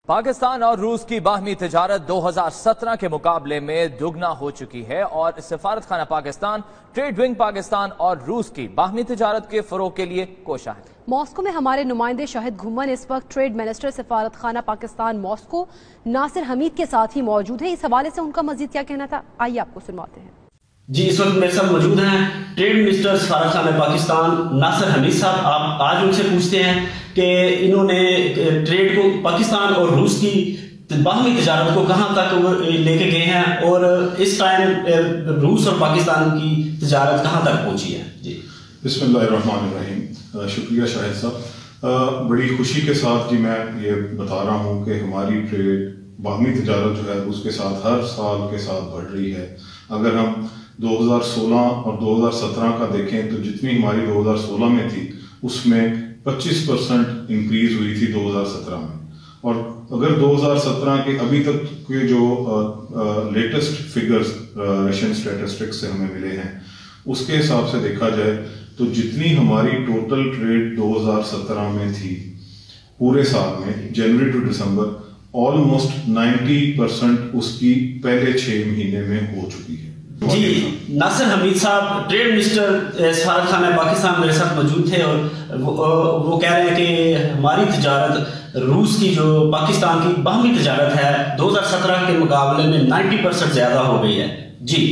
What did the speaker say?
پاکستان اور روس کی باہمی تجارت 2017 کے مقابلے میں دگنا ہو چکی ہے اور سفارت خانہ پاکستان ٹریڈ ونگ پاکستان اور روس کی باہمی تجارت کے فروغ کے لیے کوشاں ہے۔ ماسکو میں ہمارے نمائندے شاہد گھمن اس وقت ٹریڈ منسٹر سفارت خانہ پاکستان ماسکو ناصر حمید کے ساتھ ہی موجود ہیں۔ اس حوالے سے ان کا مزید کیا کہنا تھا، آئیے آپ کو سنواتے ہیں۔ جی، اس وقت میرے ساتھ موجود ہیں ٹریڈ منسٹر سفارت خانہ پاکستان ناصر حمید صاحب۔ آپ آج ان سے پوچھتے ہیں کہ انہوں نے ٹریڈ کو پاکستان اور روس کی باہمی تجارت کو کہاں تک لے کے گئے ہیں اور اس ٹائم روس اور پاکستان کی تجارت کہاں تک پہنچی ہے۔ جی بسم اللہ الرحمن الرحیم۔ شکریہ شاہد صاحب، بڑی خوشی کے ساتھ جی میں یہ بتا رہا ہوں کہ ہماری ٹریڈ باہمی تجارت جو ہے اس کے ساتھ ہر سال کے ساتھ بڑھ رہی ہے۔ اگر ہم 2016 اور 2017 کا دیکھیں تو جتنی ہماری 2016 میں تھی اس میں 25% انکریز ہوئی تھی 2017 میں، اور اگر 2017 کے ابھی تک کے جو لیٹسٹ فگرز رشین اسٹیٹسٹکس سے ہمیں ملے ہیں اس کے حساب سے دیکھا جائے تو جتنی ہماری ٹوٹل ٹریڈ 2017 میں تھی پورے سال میں جنوری ٹو دسمبر آلموسٹ 90% اس کی پہلے 6 مہینے میں ہو چکی ہے۔ جی ناصر حمید صاحب، ٹریڈ منسٹر سفارت خانہ پاکستان میرے ساتھ موجود تھے اور وہ کہہ رہے ہیں کہ ہماری تجارت روس کی جو پاکستان کی باہمی تجارت ہے 2017 کے مقابلے میں 90% زیادہ ہو گئی ہے۔ جی